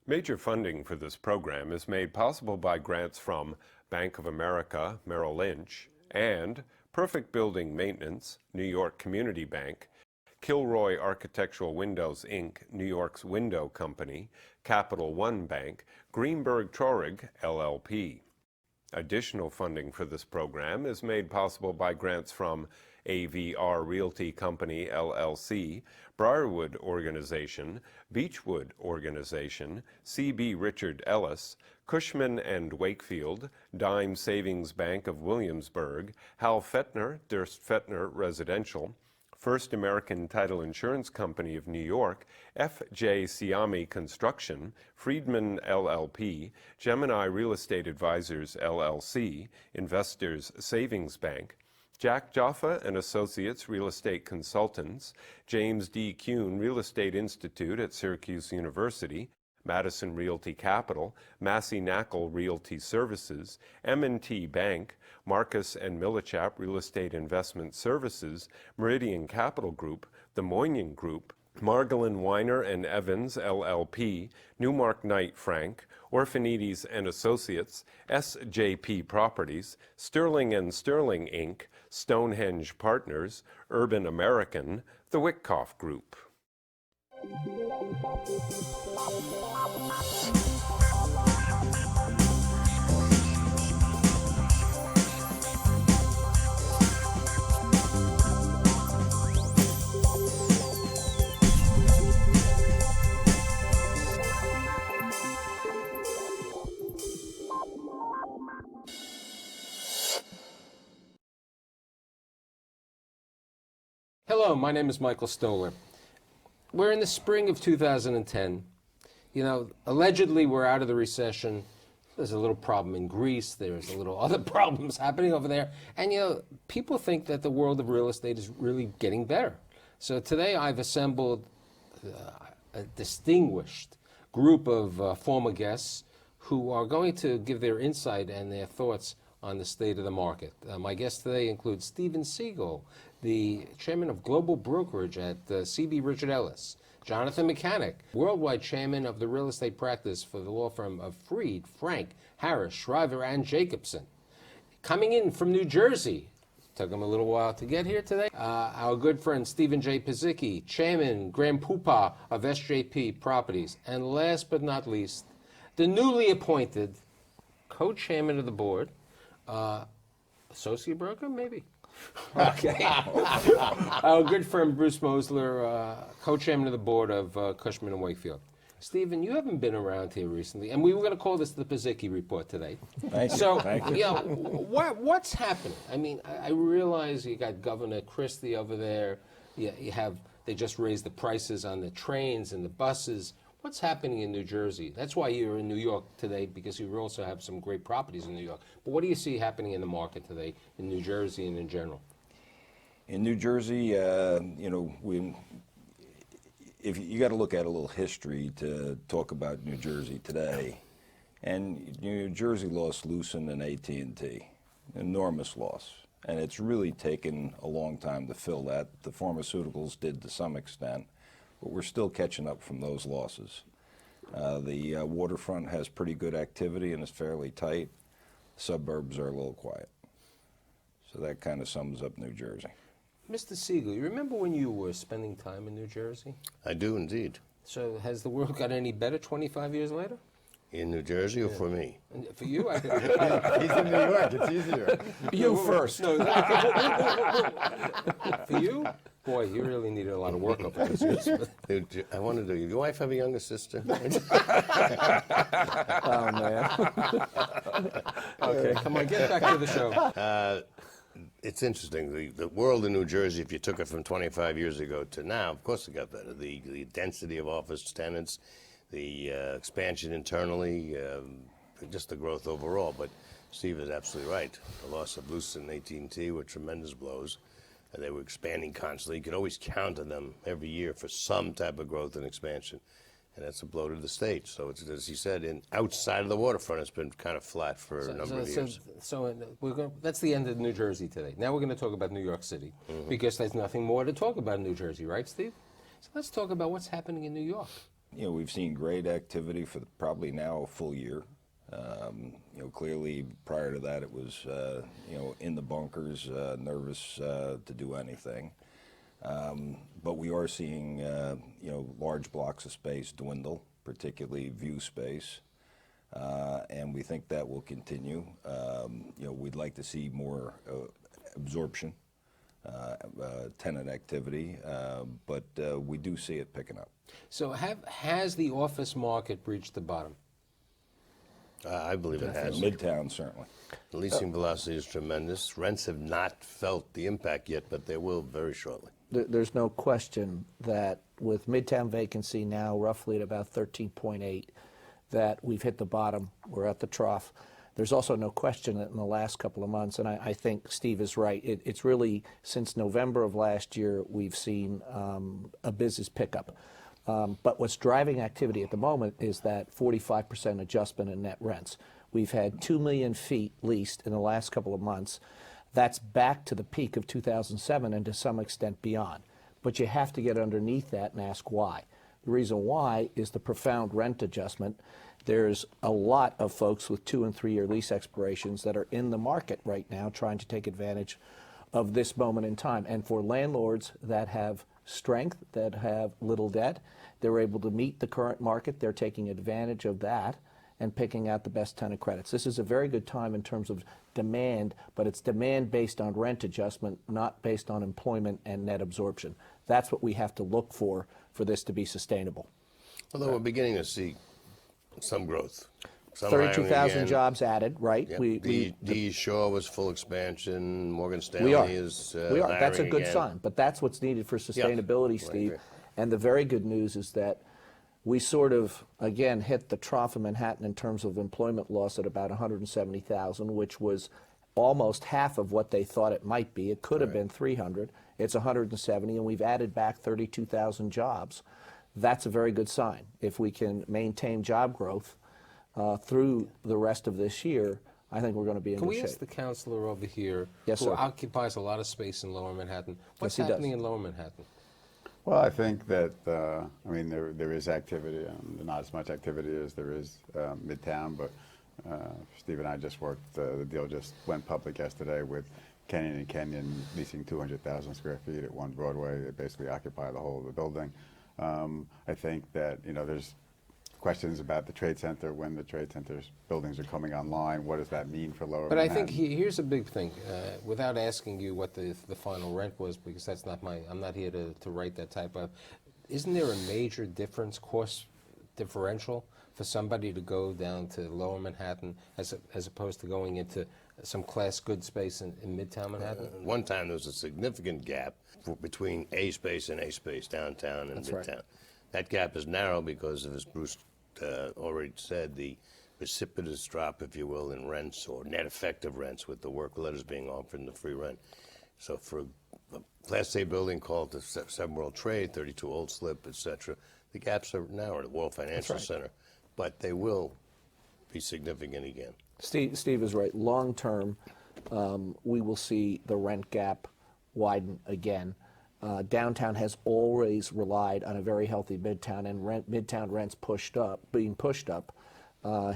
Major funding for this program is made possible by grants from Bank of America, Merrill Lynch, and Perfect Building Maintenance, New York Community Bank, Kilroy Architectural Windows, Inc., New York's window company, Capital One Bank, Greenberg Traurig, LLP. Additional funding for this program is made possible by grants from AVR Realty Company, LLC, Briarwood Organization, Beechwood Organization, C.B. Richard Ellis, Cushman and Wakefield, Dime Savings Bank of Williamsburg, Hal Fettner, Durst Fettner Residential, First American Title Insurance Company of New York, F.J. Siami Construction, Friedman LLP, Gemini Real Estate Advisors LLC, Investors Savings Bank, Jack Jaffa and Associates Real Estate Consultants, James D. Kuhn Real Estate Institute at Syracuse University, Madison Realty Capital, Massey Knackle Realty Services, M&T Bank, Marcus and Millichap Real Estate Investment Services, Meridian Capital Group, The Moynihan Group, Margolin Weiner and Evans LLP, Newmark Knight Frank, Orphanides and Associates, SJP Properties, Sterling and Sterling Inc., Stonehenge Partners, Urban American, The Wickoff Group. Hello, my name is Michael Stoller. We're in the spring of 2010. You know, allegedly we're out of the recession. There's a little problem in Greece. There's a little other problems happening over there. And, you know, people think that the world of real estate is really getting better. So today I've assembled a distinguished group of former guests who are going to give their insight and their thoughts on the state of the market. My guests today include Steven Siegel, the chairman of global brokerage at C.B. Richard Ellis, Jonathan Mechanic, worldwide chairman of the real estate practice for the law firm of Freed, Frank, Harris, Shriver, and Jacobson. Coming in from New Jersey, took him a little while to get here today, our good friend Stephen J. Pizicki, chairman, Grand Poopah of SJP Properties, and last but not least, the newly appointed co-chairman of the board, associate broker, maybe? Okay. Our good friend Bruce Mosler, co-chairman of the board of Cushman and Wakefield. Stephen, you haven't been around here recently, and we were going to call this the Pizicki Report today. Thank you. So, Thank you. you know, what's happening? I mean, I realize you got Governor Christie over there. You have, they just raised the prices on the trains and the buses. What's happening in New Jersey? That's why you're in New York today, because you also have some great properties in New York. But what do you see happening in the market today in New Jersey and in general? In New Jersey, you know, if you got to look at a little history to talk about New Jersey today. And New Jersey lost Lucent and AT&T, enormous loss. And it's really taken a long time to fill that. The pharmaceuticals did to some extent, but we're still catching up from those losses. The waterfront has pretty good activity and is fairly tight. Suburbs are a little quiet. So that kind of sums up New Jersey. Mr. Siegel, you remember when you were spending time in New Jersey? I do indeed. So has the world got any better 25 years later? In New Jersey or for me? And for you, I He's in New York, it's easier. You first. No, for you, boy, you really needed a lot of work up those years. I wanted to. Your wife have a younger sister? Oh, man. Okay, come on, get back to the show. It's interesting. The world in New Jersey, if you took it from 25 years ago to now, of course it got better. The density of office tenants, the expansion internally, just the growth overall. But Steve is absolutely right. The loss of Lucent and AT&T were tremendous blows. And they were expanding constantly. You could always count on them every year for some type of growth and expansion. And that's a blow to the state. So it's, as he said, outside of the waterfront, it's been kind of flat for a number of years. So that's the end of New Jersey today. Now we're going to talk about New York City, because there's nothing more to talk about in New Jersey, right, Steve? So let's talk about what's happening in New York. You know, we've seen great activity for probably now a full year. You know, clearly prior to that it was, you know, in the bunkers, nervous to do anything. But we are seeing, you know, large blocks of space dwindle, particularly view space. And we think that will continue. You know, we'd like to see more absorption, tenant activity, but we do see it picking up. So has the office market reached the bottom? I believe it has. Midtown, certainly. The leasing velocity is tremendous. Rents have not felt the impact yet, but they will very shortly. There's no question that with Midtown vacancy now roughly at about 13.8, that we've hit the bottom, we're at the trough. There's also no question that in the last couple of months, and I think Steve is right, it's really since November of last year we've seen a business pickup. But what's driving activity at the moment is that 45% adjustment in net rents. We've had 2 million feet leased in the last couple of months. That's back to the peak of 2007 and to some extent beyond. But you have to get underneath that and ask why. The reason why is the profound rent adjustment. There's a lot of folks with 2- and 3-year lease expirations that are in the market right now trying to take advantage of this moment in time. And for landlords that have strength, that have little debt, they're able to meet the current market. They're taking advantage of that and picking out the best tenant credits. This is a very good time in terms of demand, but it's demand based on rent adjustment, not based on employment and net absorption. That's what we have to look for this to be sustainable. Although we're beginning to see some growth. Some hiring 32,000 again. jobs added, right? Yep. D. Shaw was full expansion. Morgan Stanley We are. is We are. That's a hiring good again. sign. But that's what's needed for sustainability, I Steve. agree. And the very good news is that we sort of, again, hit the trough of Manhattan in terms of employment loss at about 170,000, which was almost half of what they thought it might be. It could have been 300. It's 170, and we've added back 32,000 jobs. That's a very good sign. If we can maintain job growth through the rest of this year, I think we're going to be in Can good we shape. ask the counselor over here, Yes, who sir. occupies a lot of space in Lower Manhattan, what's Yes, he does. happening in Lower Manhattan? Well, I think that, I mean, there is activity, not as much activity as there is Midtown, but Steve and I just worked, the deal just went public yesterday with Kenyon and Kenyon leasing 200,000 square feet at 1 Broadway. They basically occupy the whole of the building. I think that, you know, there's questions about the Trade Center, when the Trade Center's buildings are coming online. What does that mean for Lower But I Manhattan? think here's a big thing. Without asking you what the final rent was, because that's not I'm not here to write that type of. Isn't there a major difference, cost differential, for somebody to go down to Lower Manhattan as opposed to going into some class good space in Midtown Manhattan? One time there was a significant gap between A space and A space downtown and That's Midtown. right. That gap is narrow because of, as Bruce already said, the precipitous drop, if you will, in rents or net effective rents with the work letters being offered and the free rent. So for a Class A building called the Seven World Trade, 32 Old Slip, etc., the gaps are narrow at the World Financial Center, but they will be significant again. Steve is right. Long term, we will see the rent gap widen again. Downtown has always relied on a very healthy Midtown, and Midtown rents being pushed up.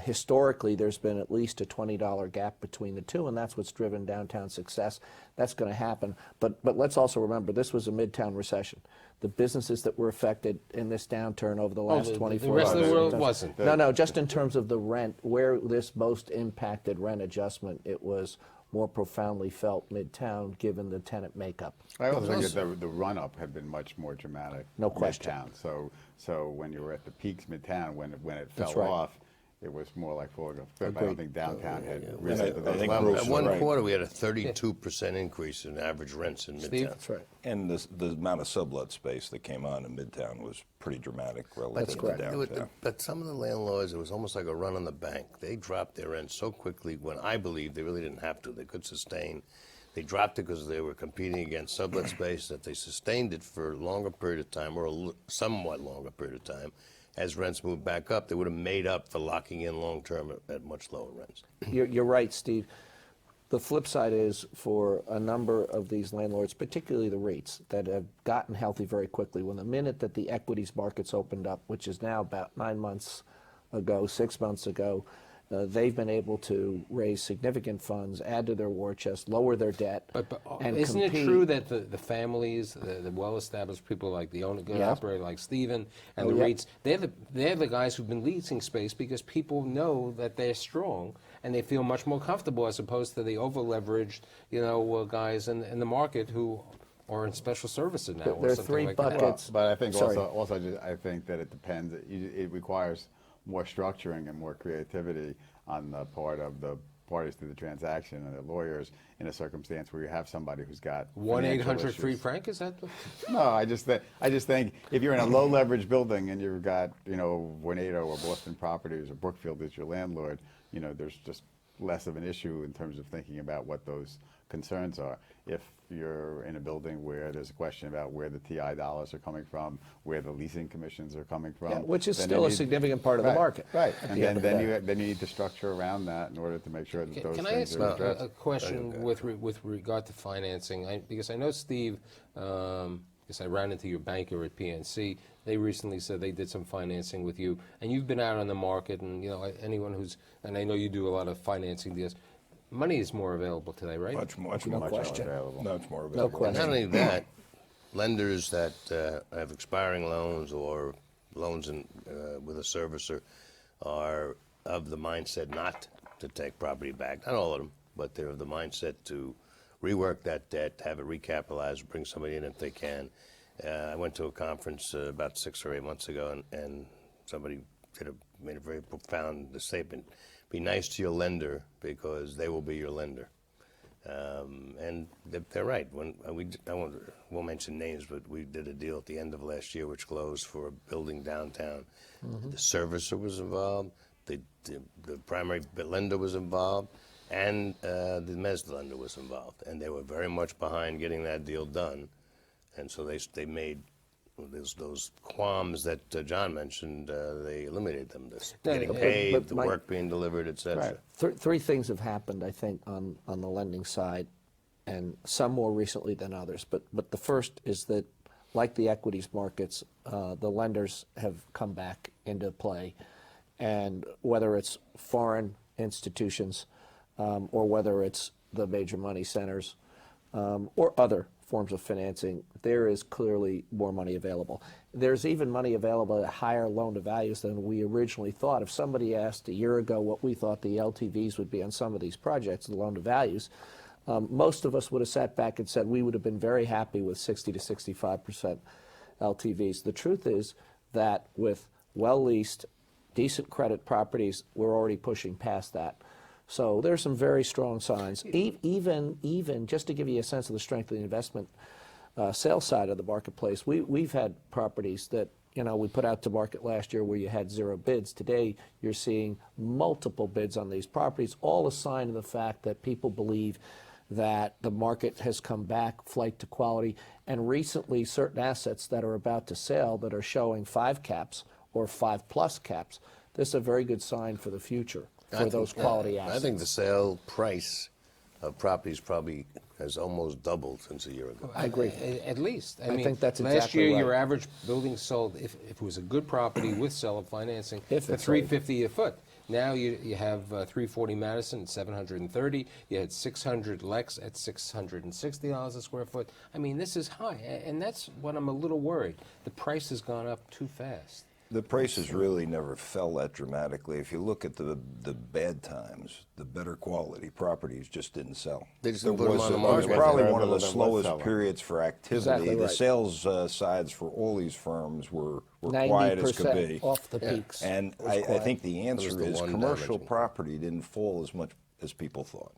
Historically, there's been at least a $20 gap between the two, and that's what's driven downtown success. That's going to happen. But let's also remember, this was a Midtown recession. The businesses that were affected in this downturn over the last 24 the rest of the months- world wasn't. No, just in terms of the rent, where this most impacted rent adjustment, it was more profoundly felt Midtown, given the tenant makeup. I also think that the run-up had been much more dramatic. No question. Midtown. So when you were at the peaks Midtown, when it That's fell right. off, it was more like falling off. But I don't think downtown had And risen to I those think levels. Bruce At is one right. quarter, we had a 32% increase in average rents in Steve? Midtown. That's right. And the amount of sublet space that came on in Midtown was pretty dramatic relative to correct. downtown. But some of the landlords, it was almost like a run on the bank. They dropped their rent so quickly when I believe they really didn't have to. They could sustain. They dropped it because they were competing against sublet space, that they sustained it for a longer period of time, or a somewhat longer period of time. As rents moved back up, they would have made up for locking in long-term at much lower rents. You're right, Steve. The flip side is for a number of these landlords, particularly the REITs, that have gotten healthy very quickly. When the minute that the equities markets opened up, which is now about 9 months ago, 6 months ago, they've been able to raise significant funds, add to their war chest, lower their debt, But and isn't compete. it true that the families, the well-established people like the owner, good Yeah. operator like Stephen, and Oh, the yeah. REITs, they're the guys who've been leasing space because people know that they're strong and they feel much more comfortable as opposed to the over-leveraged, guys in the market who are in special services now. or There are something three like that. buckets. But I think Sorry. I think that it depends. It requires more structuring and more creativity on the part of the parties to the transaction and the lawyers in a circumstance where you have somebody who's got 1-800 Free issues. Frank, is that? No, I just think if you're in a low leverage building and you've got Vornado or Boston Properties or Brookfield as your landlord, there's just less of an issue in terms of thinking about what those concerns are. If you're in a building where there's a question about where the TI dollars are coming from, where the leasing commissions are coming from, Yeah, which is then still you a need- significant part of the Right, market. right? at And the end then of the day. then you need to structure around that in order to make sure that those Can I things ask are a addressed. question with regard to financing? Because I know Steve, because I ran into your banker at PNC, they recently said they did some financing with you, and you've been out on the market, and anyone and I know you do a lot of financing deals. Money is more available today, right? Much more question. available. Much more No available. And question. not only that, lenders that have expiring loans or loans with a servicer are of the mindset not to take property back. Not all of them, but they're of the mindset to rework that debt, have it recapitalized, bring somebody in if they can. I went to a conference about 6 or 8 months ago, and somebody made a very profound statement. Be nice to your lender because they will be your lender. And they're right. I won't mention names, but we did a deal at the end of last year which closed for a building downtown. The servicer was involved, the primary lender was involved, and the mezz lender was involved. And they were very much behind getting that deal done. And so they made those qualms that John mentioned, they eliminated them. Getting paid, but the Mike- work being delivered, et cetera. Three things have happened, I think, on the lending side, and some more recently than others. But the first is that, like the equities markets, the lenders have come back into play, and whether it's foreign institutions or whether it's the major money centers or other forms of financing, there is clearly more money available. There's even money available at higher loan to values than we originally thought. If somebody asked a year ago what we thought the LTVs would be on some of these projects, the loan to values, most of us would have sat back and said we would have been very happy with 60 to 65% LTVs. The truth is that with well-leased, decent credit properties, we're already pushing past that. So there's some very strong signs. Even just to give you a sense of the strength of the investment sales side of the marketplace, we've had properties that we put out to market last year where you had 0 bids. Today you're seeing multiple bids on these properties, all a sign of the fact that people believe that the market has come back, flight to quality, and recently certain assets that are about to sell that are showing 5 caps or 5+ caps. This is a very good sign for the future. For those quality assets. I think the sale price of properties probably has almost doubled since a year ago. I agree. At least. I think that's last exactly year right. your average building sold, if it was a good property with seller financing, If for it sold. $350 a foot. Now you have 340 Madison at $730. You had 600 Lex at $660 a square foot. I mean, this is high, and that's what I'm a little worried. The price has gone up too fast. The prices really never fell that dramatically. If you look at the bad times, the better quality properties just didn't sell. They just There didn't put them was on the it was market. probably Very one of the little of them was slowest selling. periods for activity. Exactly The right. sales sides for all these firms were quiet as could 90% be. off the peaks. And It was I quiet. think the answer the is one commercial damaging. property didn't fall as much as people thought.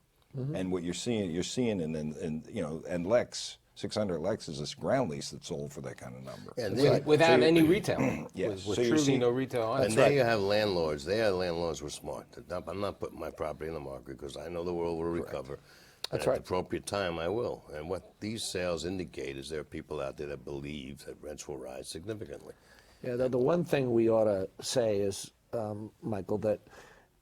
And what you're seeing in Lex, 600 Lex is this ground lease that sold for that kind of number. And Without any retail. Yes. With So you're truly seeing- no retail on it. And there you have landlords. They are landlords who are smart. I'm not putting my property in the market because I know the world will recover. That's and right. At the appropriate time, I will. And what these sales indicate is there are people out there that believe that rents will rise significantly. Yeah, the one thing we ought to say is, Michael, that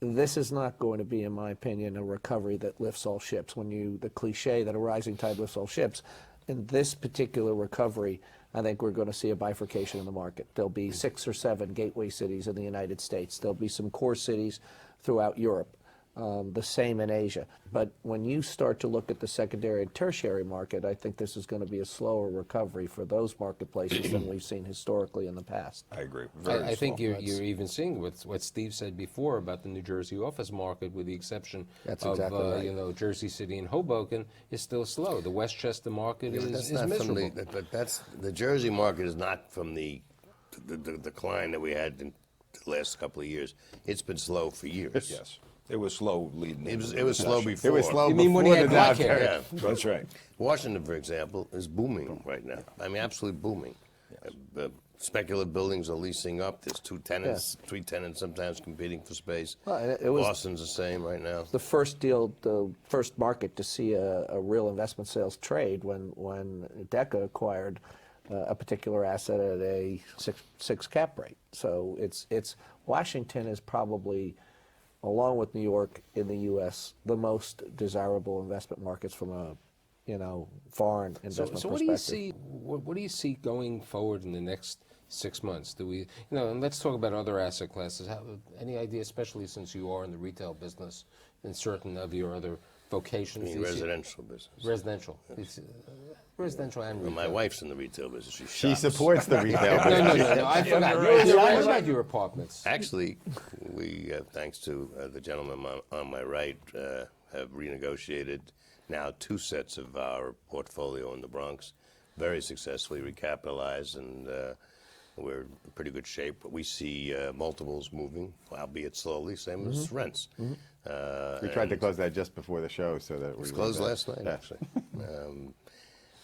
this is not going to be, in my opinion, a recovery that lifts all ships. The cliche that a rising tide lifts all ships, in this particular recovery, I think we're going to see a bifurcation in the market. There'll be 6 or 7 gateway cities in the United States. There'll be some core cities throughout Europe. The same in Asia. But when you start to look at the secondary and tertiary market, I think this is going to be a slower recovery for those marketplaces than we've seen historically in the past. I agree. I think you're even seeing what Steve said before about the New Jersey office market, with the exception That's of exactly right. Jersey City and Hoboken, is still slow. The Westchester market But is that's not from miserable. but that's the Jersey market is not from the decline that we had in the last couple of years. It's been slow for years. Yes. It was slow leading. It was slow before. It was slow You mean when before he had the black downturn. hair? Yeah. That's right. Washington, for example, is booming right now. I mean, absolutely booming. Speculative buildings are leasing up. There's 2 tenants, 3 tenants sometimes competing for space. Well, and it was Boston's the same right now. the first first market to see a real investment sales trade when DECA acquired a particular asset at a 6 cap rate. So it's Washington is probably, along with New York in the U.S., the most desirable investment markets from a foreign investment perspective. So what do you see? What do you see going forward in the next 6 months? Do we, and let's talk about other asset classes. Any idea, especially since you are in the retail business in certain of your other vocations? I mean, residential business. Residential. Residential and retail. Well, my wife's in the retail business. She She shops. supports the retail No, business. I forgot. What about your apartments? Actually, we, thanks to the gentleman on my right, have renegotiated now 2 sets of our portfolio in the Bronx, very successfully recapitalized, and we're in pretty good shape. But we see multiples moving, albeit slowly, same as rents. We tried to close that just before the show so that we It was closed would, last night, actually,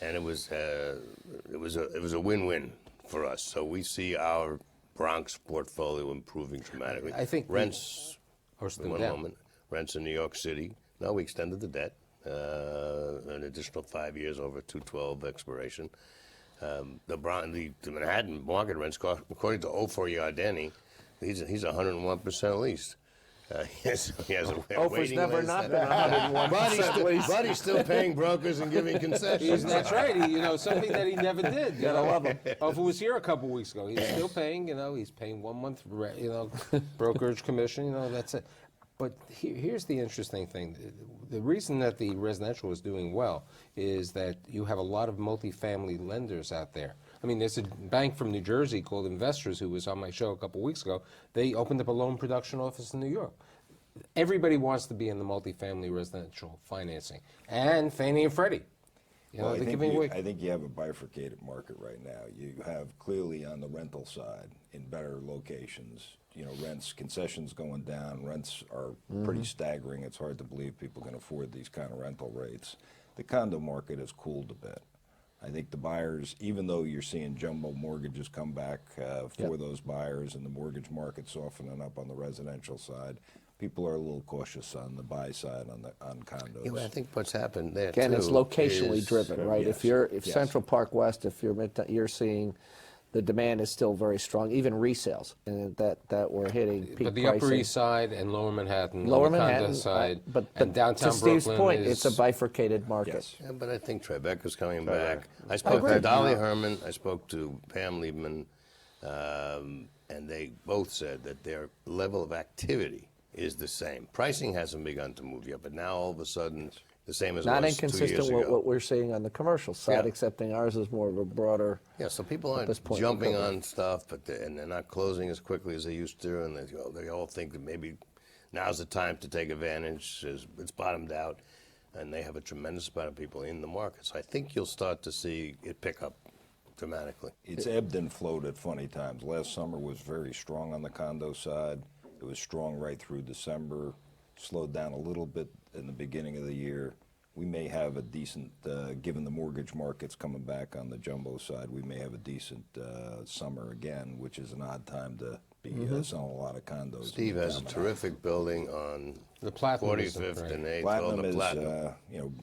and it was a win-win for us. So we see our Bronx portfolio improving dramatically. I think rents. Are still One down. moment. Rents in New York City. No, we extended the debt, an additional 5 years over 212 expiration. The Manhattan market rents, according to O4 Yardeni, he's 101% leased. He has a Ophir's waiting never list. not been 101% leased. But he's still paying brokers and giving concessions. That's right. Something that he never did. Gotta love him. If it was here a couple weeks ago, he's still paying. He's paying 1 month, brokerage commission. That's it. But here's the interesting thing. The reason that the residential is doing well is that you have a lot of multifamily lenders out there. I mean, there's a bank from New Jersey called Investors who was on my show a couple weeks ago. They opened up a loan production office in New York. Everybody wants to be in the multifamily residential financing. And Fannie and Freddie. Well, they're giving away. I think you have a bifurcated market right now. You have clearly on the rental side in better locations, rents, concessions going down, rents are pretty staggering. It's hard to believe people can afford these kind of rental rates. The condo market has cooled a bit. I think the buyers, even though you're seeing jumbo mortgages come back for those buyers and the mortgage market softening up on the residential side, people are a little cautious on the buy side on condos. I think what's happened there Again, too it's locationally is- driven, right? Yes. If Yes. Central Park West, if you're seeing the demand is still very strong, even resales, and that we're hitting peak But the Upper pricing. East Side and Lower Manhattan, Lower on the condo Manhattan, side, but and downtown to Steve's Brooklyn point, is, it's a bifurcated market. Yes. Yeah, but I think Tribeca's coming back. I I spoke agree. to Dolly Herman, I spoke to Pam Liebman, and they both said that their level of activity is the same. Pricing hasn't begun to move yet, but now all of a sudden, the same as it Not was 2 years inconsistent with ago. what we're seeing on the commercial side, Yeah. excepting ours is more of a broader. Yeah, so people at this aren't point jumping recovery. on stuff, and they're not closing as quickly as they used to, and they all think that maybe now's the time to take advantage. It's bottomed out, and they have a tremendous amount of people in the market. So I think you'll start to see it pick up dramatically. It's ebbed and flowed at funny times. Last summer was very strong on the condo side. It was strong right through December, slowed down a little bit in the beginning of the year. We may have a decent, given the mortgage markets coming back on the jumbo side, we may have a decent summer again, which is an odd time to be selling a lot of condos. Steve has a terrific building on The Platinum is 45th great. and 8th, Platinum called the is, Platinum.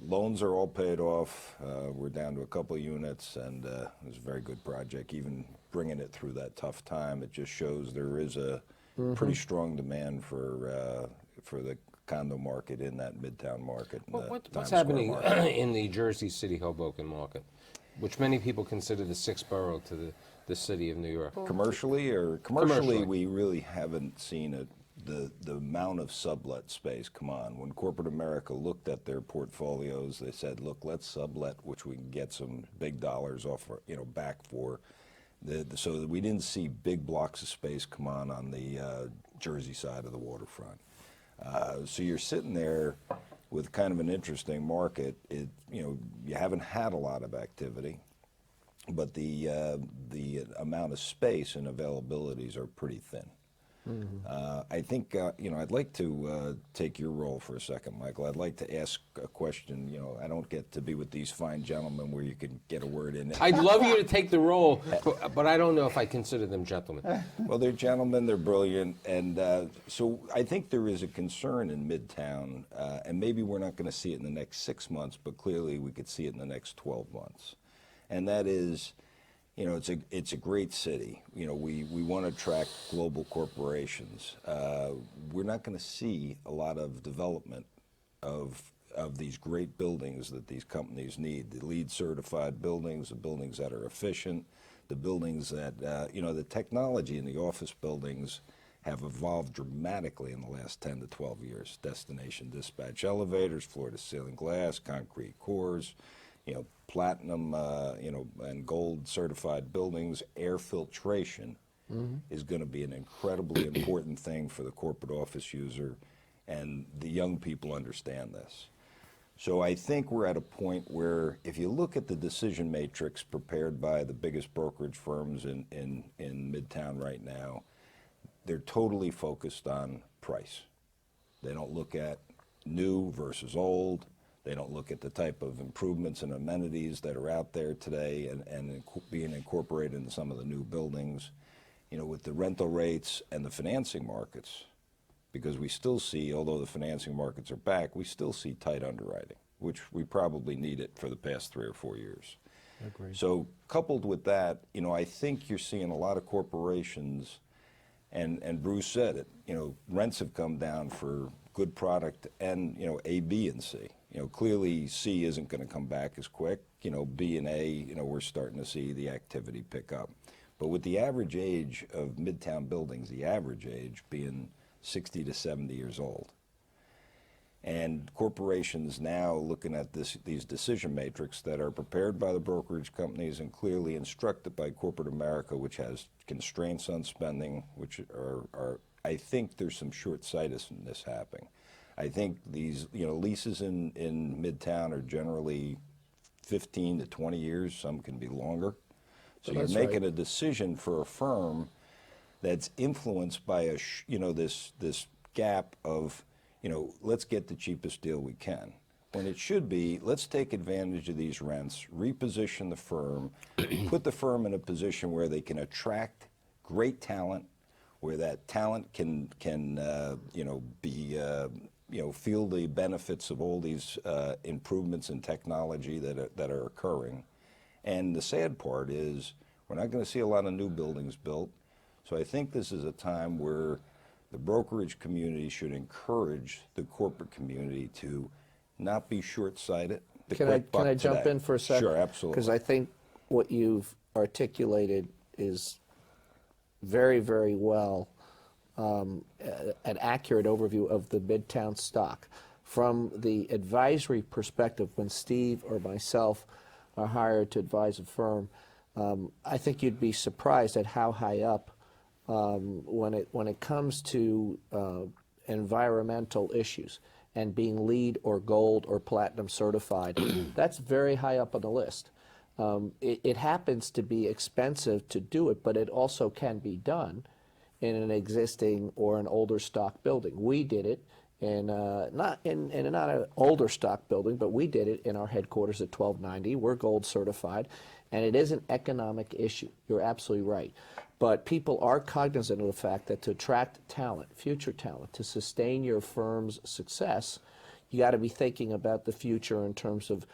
loans are all paid off. We're down to a couple of units, and it was a very good project. Even bringing it through that tough time, it just shows there is a pretty strong demand for the condo market in that Midtown market. And the What's Times Square happening market. in the Jersey City Hoboken market, which many people consider the sixth borough to the city of New York? Commercially, we really haven't seen the amount of sublet space come on. When corporate America looked at their portfolios, they said, look, let's sublet, which we can get some big dollars off, back for. So that we didn't see big blocks of space come on the Jersey side of the waterfront. So you're sitting there with kind of an interesting market. You haven't had a lot of activity, but the amount of space and availabilities are pretty thin. I think I'd like to take your role for a second, Michael. I'd like to ask a question. I don't get to be with these fine gentlemen where you can get a word in. I'd love you to take the role, but I don't know if I consider them gentlemen. Well, they're gentlemen, they're brilliant, and so I think there is a concern in Midtown, and maybe we're not going to see it in the next 6 months, but clearly we could see it in the next 12 months. And that is, it's a great city. We want to attract global corporations. We're not going to see a lot of development of these great buildings that these companies need. The LEED certified buildings, the buildings that are efficient, the buildings that, the technology in the office buildings have evolved dramatically in the last 10 to 12 years. Destination dispatch elevators, floor to ceiling glass, concrete cores, platinum, and gold certified buildings. Air filtration is going to be an incredibly important thing for the corporate office user, and the young people understand this. So I think we're at a point where if you look at the decision matrix prepared by the biggest brokerage firms in Midtown right now, they're totally focused on price. They don't look at new versus old. They don't look at the type of improvements and amenities that are out there today and being incorporated in some of the new buildings. With the rental rates and the financing markets, because we still see, although the financing markets are back, we still see tight underwriting, which we probably needed for the past 3 or 4 years. Agreed. So coupled with that, I think you're seeing a lot of corporations, and Bruce said it, rents have come down for good product and, A, B, and C. Clearly C isn't going to come back as quick. B and A, we're starting to see the activity pick up. But with the average age of Midtown buildings, the average age being 60 to 70 years old, and corporations now looking at these decision matrix that are prepared by the brokerage companies and clearly instructed by corporate America, which has constraints on spending, which are I think there's some short-sightedness happening. I think these leases in Midtown are generally 15 to 20 years. Some can be longer. So you're making a decision for a firm that's influenced by this gap of let's get the cheapest deal we can. When it should be, let's take advantage of these rents, reposition the firm, put the firm in a position where they can attract great talent, where that talent can feel the benefits of all these improvements in technology that are occurring. And the sad part is we're not going to see a lot of new buildings built. So I think this is a time where the brokerage community should encourage the corporate community to not be short-sighted. Can I jump in for a second? Sure, absolutely. Because I think what you've articulated is very, very well an accurate overview of the Midtown stock. From the advisory perspective, when Steve or myself are hired to advise a firm, I think you'd be surprised at how high up when it comes to environmental issues and being LEED or gold or platinum certified. That's very high up on the list. It happens to be expensive to do it, but it also can be done in an existing or an older stock building. We did it in not an older stock building, but we did it in our headquarters at 1290. We're gold certified, and it is an economic issue. You're absolutely right. But people are cognizant of the fact that to attract talent, future talent, to sustain your firm's success, you got to be thinking about the future in terms of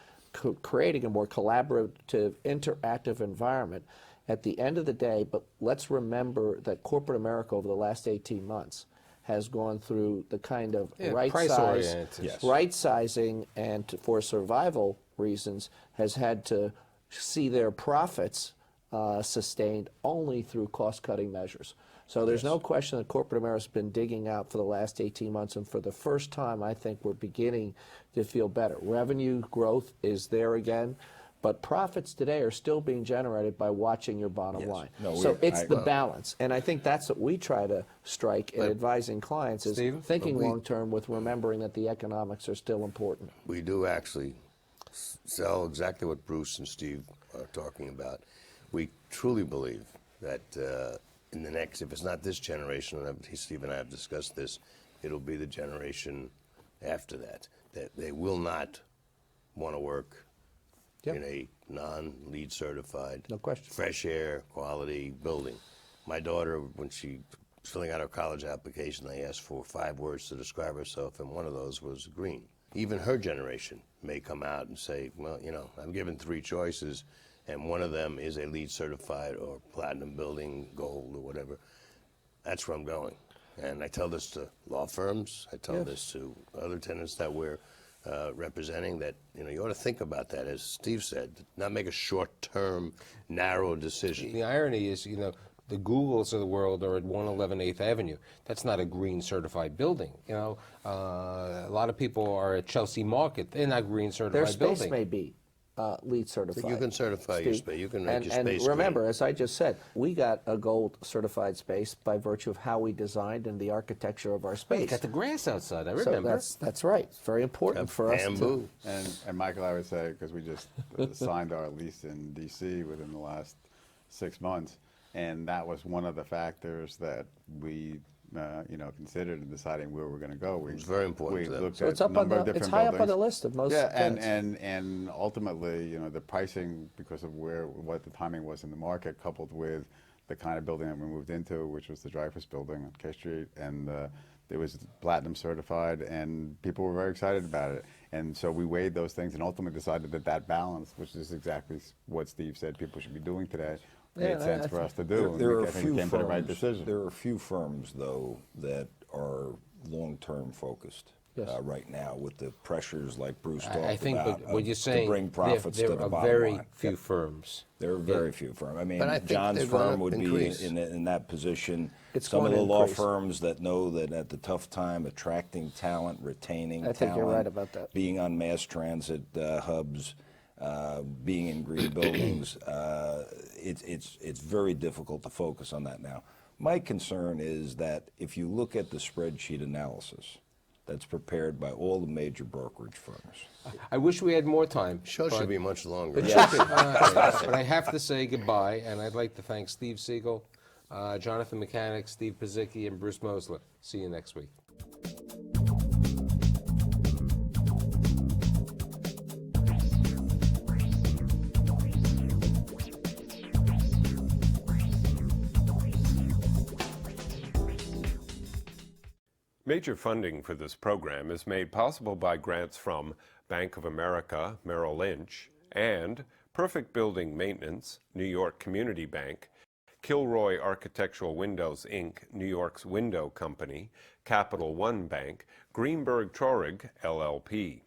creating a more collaborative, interactive environment. at the end of the day, but let's remember that corporate America over the last 18 months has gone through the kind of price-oriented. right sizing, and for survival reasons has had to see their profits sustained only through cost-cutting measures. So there's no question that corporate America's been digging out for the last 18 months, and for the first time, I think we're beginning to feel better. Revenue growth is there again, but profits today are still being generated by watching your bottom line. So it's the balance, and I think that's what we try to strike in advising clients, is thinking long-term with remembering that the economics are still important. We do actually sell exactly what Bruce and Steve are talking about. We truly believe that in the next, if it's not this generation, and Steve and I have discussed this, it'll be the generation after that, that they will not want to work in a non-LEED certified, fresh air quality building. My daughter, when she was filling out her college application, they asked for 5 words to describe herself, and one of those was green. Even her generation may come out and say, well, you know, I'm given 3 choices, and one of them is a LEED certified or platinum building, gold or whatever. That's where I'm going. And I tell this to law firms, I tell this to other tenants that we're representing, that, you know, you ought to think about that, as Steve said, not make a short-term, narrow decision. The irony is, you know, the Googles of the world are at 111 8th Avenue. That's not a green certified building. You know, a lot of people are at Chelsea Market. They're not green certified Their building. space may be LEED certified. You can certify your space. You can make your space And remember, green. as I just said, we got a gold certified space by virtue of how we designed and the architecture of our You space. got the grass outside, I So remember. that's right. It's very important for us to. Bamboo. And Michael, I would say, because we just signed our lease in D.C. within the last 6 months, and that was one of the factors that we, considered in deciding where we're going to go. It's very important We to them. looked So at it's up a number on of the. different It's high up on buildings. the list of most. Yeah, tenants. and ultimately, the pricing, because of what the timing was in the market, coupled with the kind of building that we moved into, which was the Dreyfus building on K Street, and it was platinum certified, and people were very excited about it. And so we weighed those things and ultimately decided that balance, which is exactly what Steve said people should be doing today, made sense for us to do. There are and a I think few we came to the right firms. decision. There are a few firms, though, that are long-term focused right now, with the pressures like Bruce talked I think about. what you're to saying, bring profits there to the are bottom very line. few firms. There are very few firms. I mean, But I think John's they're gonna firm would increase. be in that position. It's Some of going the to law increase. firms that know that at the tough time, attracting talent, retaining I think talent, you're right about that. being on mass transit hubs, being in green buildings, it's very difficult to focus on that now. My concern is that if you look at the spreadsheet analysis that's prepared by all the major brokerage firms, I wish we had more time. Show but- should be much longer. But I have to say goodbye, and I'd like to thank Steve Siegel, Jonathan Mechanic, Steve Pizicki, and Bruce Mosler. See you next week. Major funding for this program is made possible by grants from Bank of America, Merrill Lynch, and Perfect Building Maintenance, New York Community Bank, Kilroy Architectural Windows, Inc., New York's window company, Capital One Bank, Greenberg Traurig, LLP.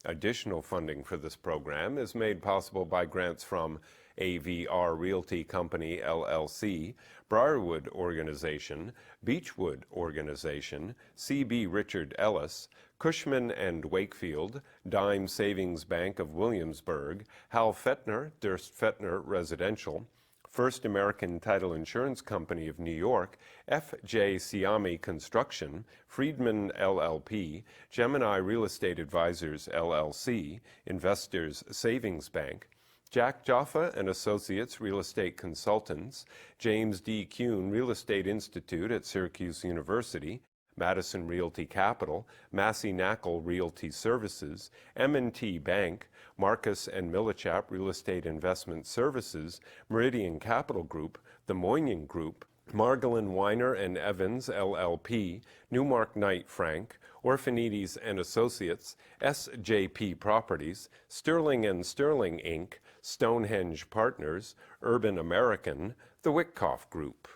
Additional funding for this program is made possible by grants from AVR Realty Company, LLC, Briarwood Organization, Beechwood Organization, C.B. Richard Ellis, Cushman and Wakefield, Dime Savings Bank of Williamsburg, Hal Fettner, Durst Fettner Residential, First American Title Insurance Company of New York, F.J. Siami Construction, Friedman LLP, Gemini Real Estate Advisors LLC, Investors Savings Bank, Jack Jaffa and Associates Real Estate Consultants, James D. Kuhn Real Estate Institute at Syracuse University, Madison Realty Capital, Massey Knackle Realty Services, M&T Bank, Marcus and Millichap Real Estate Investment Services, Meridian Capital Group, the Moynihan Group, Margolin Weiner and Evans, LLP, Newmark Knight Frank, Orphanides and Associates, SJP Properties, Sterling and Sterling Inc., Stonehenge Partners, Urban American, the Wickoff Group.